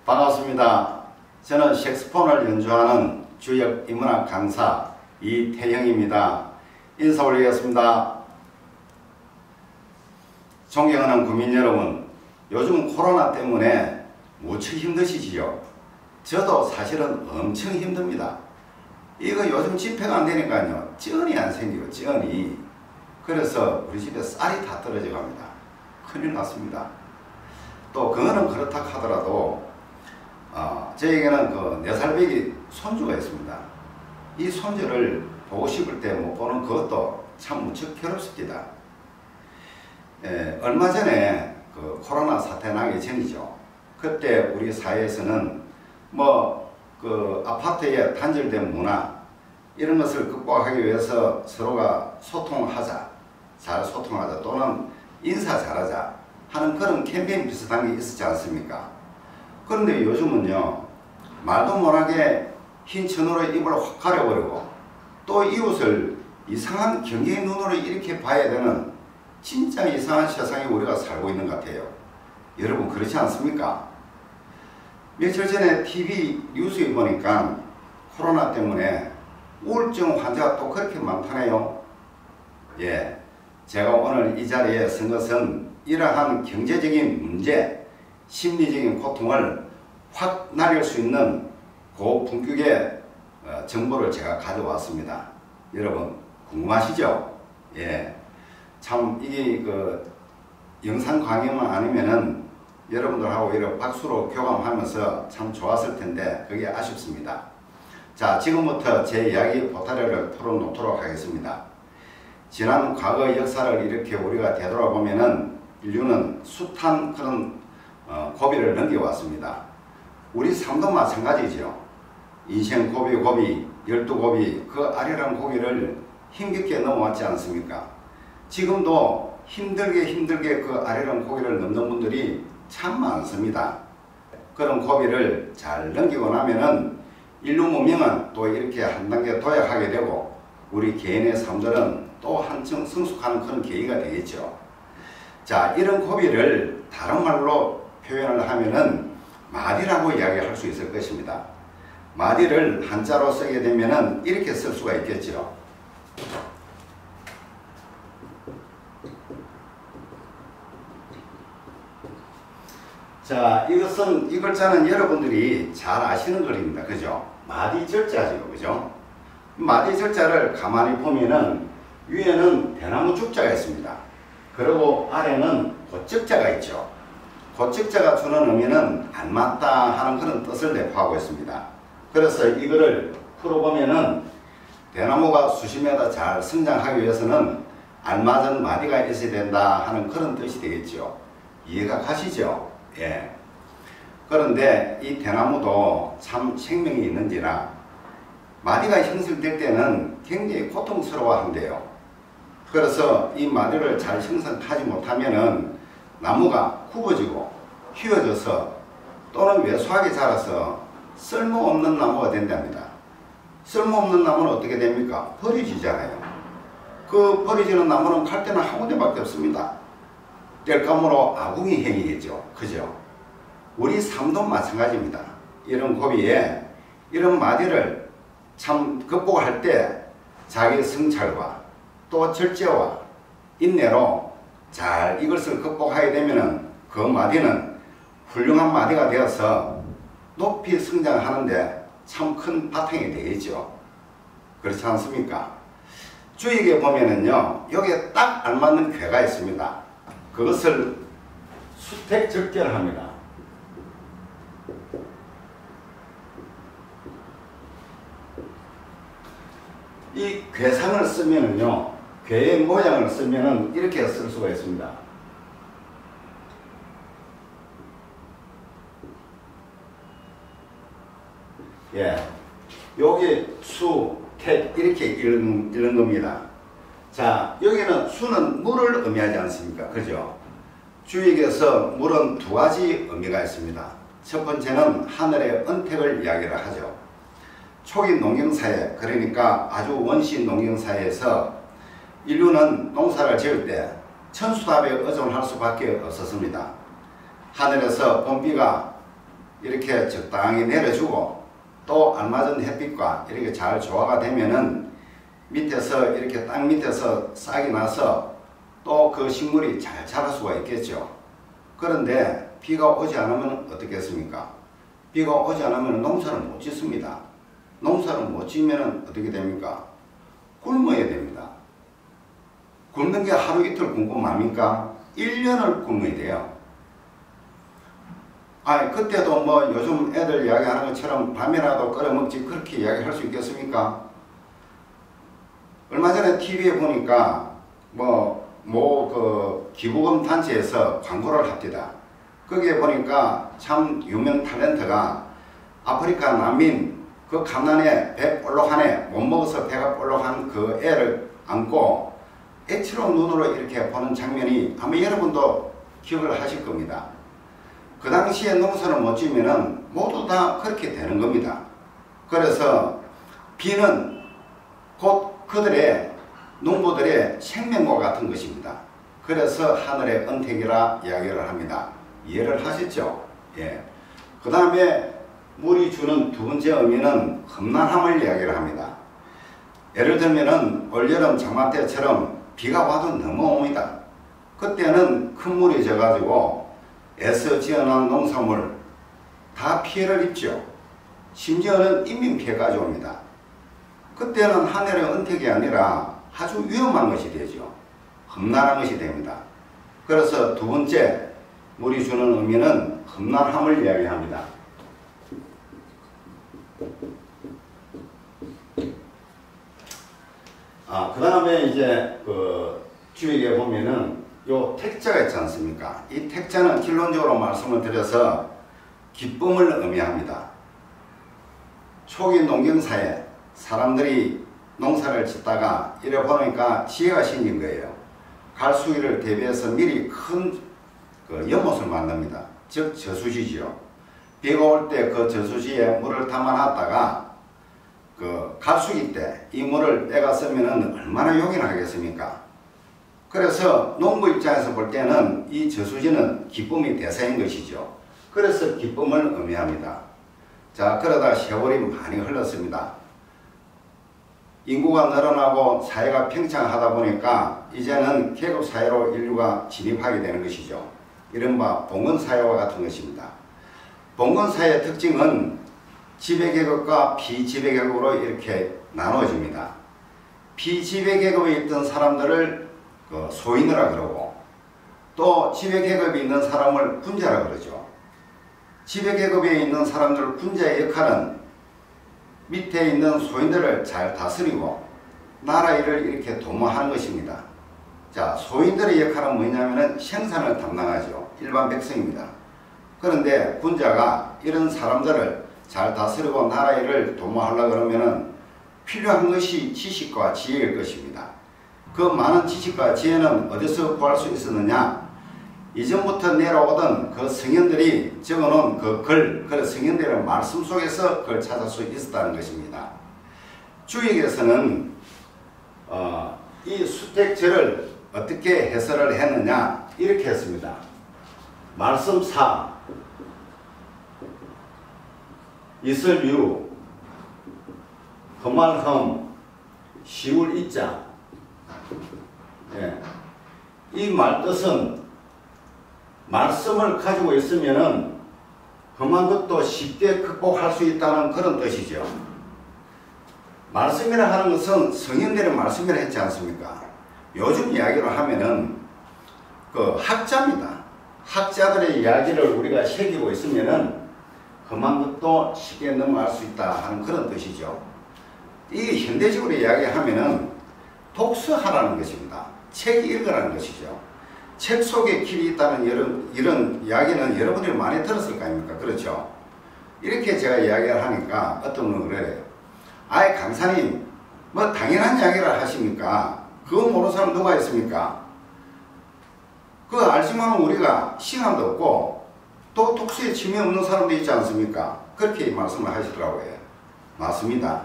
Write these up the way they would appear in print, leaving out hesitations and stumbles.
반갑습니다. 저는 색소폰을 연주하는 주역 인문학 강사 이태형입니다. 인사 올리겠습니다. 존경하는 국민 여러분, 요즘 코로나 때문에 무척 힘드시지요? 저도 사실은 엄청 힘듭니다. 이거 요즘 집회가 안 되니까요, 쩐이 안 생기고 쩐이. 그래서 우리 집에 쌀이 다 떨어져 갑니다. 큰일 났습니다. 또 그거는 그렇다 하더라도 저에게는 그 4살배기 손주가 있습니다. 이 손주를 보고 싶을 때 못 보는 그것도 참 무척 괴롭습니다. 얼마 전에 그 코로나 사태 나기 전이죠. 그때 우리 사회에서는 그 아파트의 단절된 문화 이런 것을 극복하기 위해서 서로가 소통하자, 잘 소통하자 또는 인사 잘하자 하는 그런 캠페인 비슷한 게 있었지 않습니까? 그런데 요즘은요, 말도 못하게 흰 천으로 입을 확 가려버리고 또 이웃을 이상한 경계의 눈으로 이렇게 봐야 되는 진짜 이상한 세상에 우리가 살고 있는 것 같아요. 여러분 그렇지 않습니까? 며칠 전에 TV 뉴스에 보니까 코로나 때문에 우울증 환자가 또 그렇게 많다네요. 예, 제가 오늘 이 자리에 선 것은 이러한 경제적인 문제, 심리적인 고통을 확 날릴 수 있는 고품격의 정보를 제가 가져왔습니다. 여러분 궁금하시죠? 예, 참 이게 그 영상 강의만 아니면은 여러분들하고 이렇게 박수로 교감하면서 참 좋았을 텐데 그게 아쉽습니다. 자, 지금부터 제 이야기 보따리를 털어놓도록 하겠습니다. 지난 과거 역사를 이렇게 우리가 되돌아보면은 인류는 숱한 그런 고비를 넘겨왔습니다. 우리 삶도 마찬가지죠. 인생 고비, 12고비, 그 아래란 고비를 힘겹게 넘어왔지 않습니까? 지금도 힘들게 그 아래란 고비를 넘는 분들이 참 많습니다. 그런 고비를 잘 넘기고 나면은 인류 문명은 또 이렇게 한 단계 도약하게 되고 우리 개인의 삶들은 또 한층 성숙하는 그런 계기가 되겠죠. 자, 이런 고비를 다른 말로 표현을 하면은 마디라고 이야기할 수 있을 것입니다. 마디를 한자로 쓰게 되면은 이렇게 쓸 수가 있겠죠. 자, 이 글자는 여러분들이 잘 아시는 글입니다. 그죠? 마디절자죠. 그죠? 마디절자를 가만히 보면은 위에는 대나무 죽자가 있습니다. 그리고 아래는 고적자가 있죠. 고적자가 주는 의미는 안 맞다 하는 그런 뜻을 내포하고 있습니다. 그래서 이거를 풀어보면은 대나무가 수십 메다 잘 성장하기 위해서는 알맞은 마디가 있어야 된다 하는 그런 뜻이 되겠죠. 이해가 가시죠? 예. 그런데 이 대나무도 참 생명이 있는지라 마디가 형성될 때는 굉장히 고통스러워한대요. 그래서 이 마디를 잘 형성하지 못하면은 나무가 굽어지고 휘어져서 또는 왜소하게 자라서 쓸모없는 나무가 된답니다. 쓸모없는 나무는 어떻게 됩니까? 버려지잖아요. 그 버려지는 나무는 갈 때는 한 군데밖에 없습니다. 땔감으로 아궁이 행위겠죠. 그죠? 우리 삶도 마찬가지입니다. 이런 고비에 이런 마디를 참 극복할 때 자기 성찰과 또 절제와 인내로 잘 이것을 극복하게 되면은 그 마디는 훌륭한 마디가 되어서 높이 성장하는데 참 큰 바탕이 되겠죠. 그렇지 않습니까? 주익에 보면은요, 여기에 딱 알맞는 괴가 있습니다. 그것을 수택절결합니다. 이 괴상을 쓰면은요, 괴의 모양을 쓰면은 이렇게 쓸 수가 있습니다. 예, 여기 수, 택 이렇게 읽는 겁니다. 자, 여기는 수는 물을 의미하지 않습니까? 그죠? 주익에서 물은 두 가지 의미가 있습니다. 첫 번째는 하늘의 은택을 이야기를 하죠. 초기 농경사회, 그러니까 아주 원시 농경사회에서 인류는 농사를 지을 때 천수답에 의존할 수밖에 없었습니다. 하늘에서 봄비가 이렇게 적당히 내려주고 또 알맞은 햇빛과 이렇게 잘 조화가 되면은 밑에서 이렇게 땅 밑에서 싹이 나서 또 그 식물이 잘 자랄 수가 있겠죠. 그런데 비가 오지 않으면 어떻겠습니까? 비가 오지 않으면 농사를 못 짓습니다. 농사를 못 지으면 어떻게 됩니까? 굶어야 됩니다. 굶는 게 하루 이틀 굶고 맙니까? 1년을 굶어야 돼요. 그때도 뭐 요즘 애들 이야기하는 것처럼 밤이라도 끓여 먹지 그렇게 이야기할 수 있겠습니까? 얼마 전에 TV에 보니까 그 기부금 단체에서 광고를 합니다. 거기에 보니까 참 유명 탤런트가 아프리카 난민 그 갓난에 배 볼록하네 못 먹어서 배가 볼록한 그 애를 안고 애처로운 눈으로 이렇게 보는 장면이 아마 여러분도 기억을 하실 겁니다. 그 당시에 농사를 못 지으면은 모두 다 그렇게 되는 겁니다. 그래서 비는 곧 그들의 농부들의 생명과 같은 것입니다. 그래서 하늘의 은택이라 이야기를 합니다. 이해를 하셨죠? 예. 그 다음에 물이 주는 두 번째 의미는 험난함을 이야기를 합니다. 예를 들면은 올여름 장마 때처럼 비가 와도 너무 옵니다. 그때는 큰 물이 져가지고 애써 지어놓은 농산물 다 피해를 입죠. 심지어는 인민피해까지 옵니다. 그때는 하늘의 은택이 아니라 아주 위험한 것이 되죠. 험난한 것이 됩니다. 그래서 두 번째 물이 주는 의미는 험난함을 이야기합니다. 그 다음에 이제 그 주위에 보면은 요 택자가 있지 않습니까? 이 택자는 결론적으로 말씀을 드려서 기쁨을 의미합니다. 초기 농경사에 사람들이 농사를 짓다가 이래 보니까 지혜가 생긴 거예요. 갈수기를 대비해서 미리 큰 그 연못을 만듭니다. 즉 저수지지요. 비가 올 때 그 저수지에 물을 담아놨다가 그 갈수기 때 이 물을 빼가 쓰면은 얼마나 요긴하겠습니까? 그래서 농부 입장에서 볼 때는 이 저수지는 기쁨의 대사인 것이죠. 그래서 기쁨을 의미합니다. 자, 그러다 세월이 많이 흘렀습니다. 인구가 늘어나고 사회가 평창하다 보니까 이제는 계급사회로 인류가 진입하게 되는 것이죠. 이른바 봉건사회와 같은 것입니다. 봉건사회의 특징은 지배계급과 비지배계급으로 이렇게 나눠집니다. 비지배계급에 있던 사람들을 소인이라 그러고 또 지배계급에 있는 사람을 군자라 그러죠. 지배계급에 있는 사람들 군자의 역할은 밑에 있는 소인들을 잘 다스리고 나라 일을 이렇게 도모하는 것입니다. 자, 소인들의 역할은 뭐냐면은 생산을 담당하죠. 일반 백성입니다. 그런데 군자가 이런 사람들을 잘 다스리고 나라 일을 도모하려고 그러면은 필요한 것이 지식과 지혜일 것입니다. 그 많은 지식과 지혜는 어디서 구할 수 있었느냐? 이전부터 내려오던 그 성현들이 적어놓은 그 그 성현들의 말씀 속에서 그걸 찾을 수 있었다는 것입니다. 주역에서는 이 수택절을 어떻게 해설을 했느냐 이렇게 했습니다. 말씀 4 이슬유 험할험 시울 이자. 예. 이 말뜻은 말씀을 가지고 있으면은 험한 것도 쉽게 극복할 수 있다는 그런 뜻이죠. 말씀이라 하는 것은 성인들의 말씀이라 했지 않습니까? 요즘 이야기로 하면은 그 학자입니다. 학자들의 이야기를 우리가 새기고 있으면은 험한 것도 쉽게 넘어갈 수 있다 하는 그런 뜻이죠. 이 현대적으로 이야기하면은 독서하라는 것입니다. 책 읽으라는 것이죠. 책 속에 길이 있다는 이런 이야기는 여러분들이 많이 들었을 거 아닙니까? 그렇죠? 이렇게 제가 이야기를 하니까 어떤 분은 그래요. 아이 강사님 뭐 당연한 이야기를 하십니까? 그거 모르는 사람 누가 있습니까? 그거 알지만 우리가 시간도 없고 또 독서에 취미 없는 사람도 있지 않습니까? 그렇게 말씀을 하시더라고요. 맞습니다.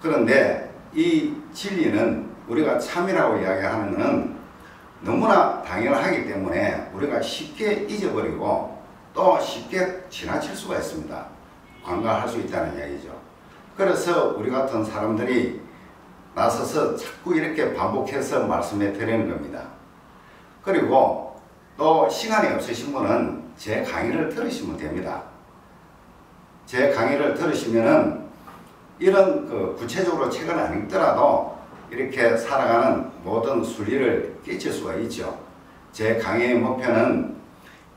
그런데 이 진리는 우리가 참이라고 이야기하는 것은 너무나 당연하기 때문에 우리가 쉽게 잊어버리고 또 쉽게 지나칠 수가 있습니다. 관가할 수 있다는 이야기죠. 그래서 우리 같은 사람들이 나서서 자꾸 이렇게 반복해서 말씀해 드리는 겁니다. 그리고 또 시간이 없으신 분은 제 강의를 들으시면 됩니다. 제 강의를 들으시면은 이런 구체적으로 책을 안 읽더라도 이렇게 살아가는 모든 순리를 끼칠 수가 있죠. 제 강의의 목표는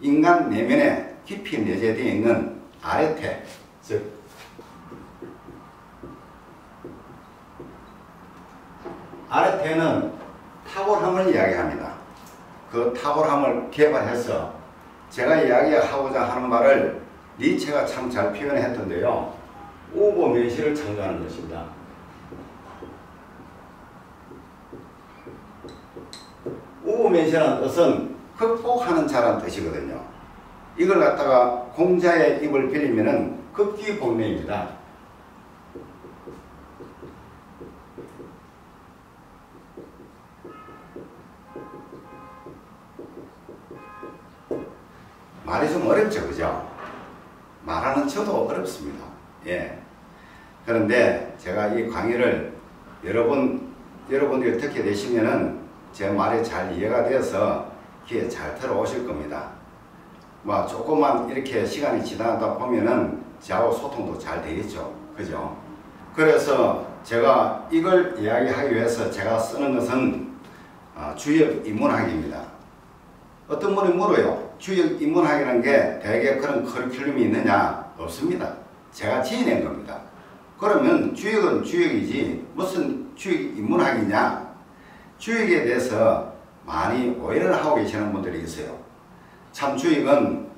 인간 내면에 깊이 내재되어 있는 아레테, 즉 아레테는 탁월함을 이야기합니다. 그 탁월함을 개발해서 제가 이야기하고자 하는 말을 니체가 참 잘 표현했던데요. 우보면시를 창조하는 것입니다. 우보면시라는 뜻은 극복하는 자라는 뜻이거든요. 이걸 갖다가 공자의 입을 빌리면은 극기복례입니다. 말이 좀 어렵죠, 그죠? 말하는 저도 어렵습니다. 예. 그런데 제가 이 강의를 여러분들이 듣게 되시면은 제 말이 잘 이해가 되어서 귀에 잘 들어오실 겁니다. 뭐 조금만 이렇게 시간이 지나다 보면은 저하고 소통도 잘 되겠죠. 그죠? 그래서 제가 이걸 이야기하기 위해서 제가 쓰는 것은 주역 인문학입니다. 어떤 분이 물어요. 주역 인문학이라는 게 대개 그런 커리큘럼이 있느냐? 없습니다. 제가 지어낸 겁니다. 그러면 주역은 주역이지 무슨 주역 인문학이냐? 주역에 대해서 많이 오해를 하고 계시는 분들이 있어요. 참 주역은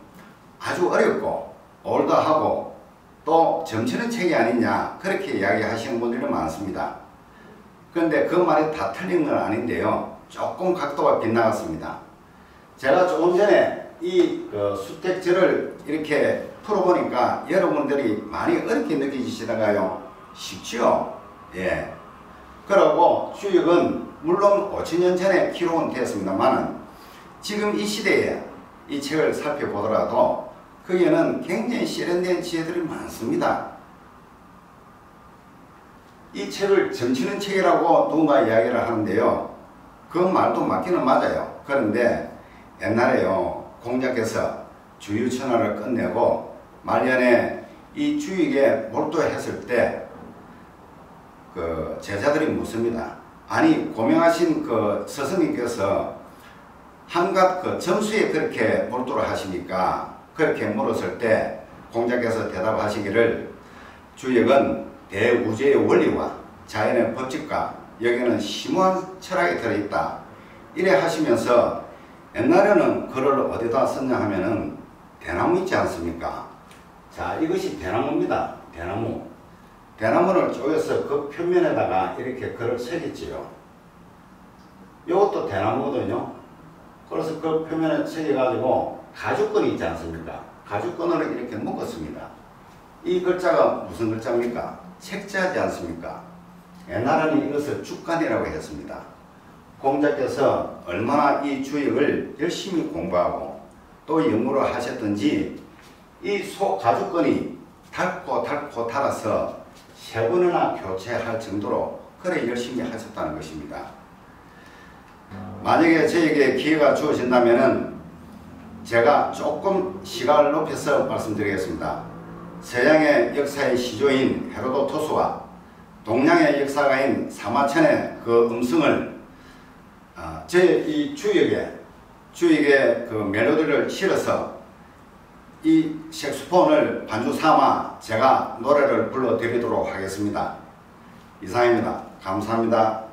아주 어렵고 올드하고 또 점치는 책이 아니냐 그렇게 이야기하시는 분들이 많습니다. 그런데 그 말이 다 틀린 건 아닌데요. 조금 각도가 빗나갔습니다. 제가 조금 전에 이 수택절을 이렇게 풀어보니까 여러분들이 많이 어렵게 느끼시다가요. 쉽죠? 예. 그리고 주역은 물론 5000년 전에 기록은 되었습니다만 지금 이 시대에 이 책을 살펴보더라도 거기에는 굉장히 세련된 지혜들이 많습니다. 이 책을 점치는 책이라고 누군가 이야기를 하는데요. 그 말도 맞기는 맞아요. 그런데 옛날에요. 공자께서 주유천하를 끝내고 말년에 이 주역에 몰두했을 때 그 제자들이 묻습니다. 아니 고명하신 그 스승님께서 한갓 그 점수에 그렇게 몰두를 하십니까? 그렇게 물었을 때 공자께서 대답하시기를 주역은 대우주의 원리와 자연의 법칙과 여기는 심오한 철학이 들어있다. 이래 하시면서 옛날에는 글을 어디다 썼냐 하면은 대나무 있지 않습니까? 자, 이것이 대나무입니다. 대나무. 대나무를 쪼개서 그 표면에다가 이렇게 글을 새겼지요. 이것도 대나무거든요. 그래서 그 표면에 새겨가지고 가죽끈이 있지 않습니까? 가죽끈을 이렇게 묶었습니다. 이 글자가 무슨 글자입니까? 책자지 않습니까? 옛날에는 이것을 죽간이라고 했습니다. 공자께서 얼마나 이 주역을 열심히 공부하고 또 연구를 하셨던지 이 가죽끈이 닳고 닳아서 3번이나 교체할 정도로 그래 열심히 하셨다는 것입니다. 만약에 저에게 기회가 주어진다면은 제가 조금 시각을 높여서 말씀드리겠습니다. 서양의 역사의 시조인 헤로도토스와 동양의 역사가인 사마천의 그 음성을 제 이 주역에 그 멜로디를 실어서 이 색소폰을 반주 삼아 제가 노래를 불러드리도록 하겠습니다. 이상입니다. 감사합니다.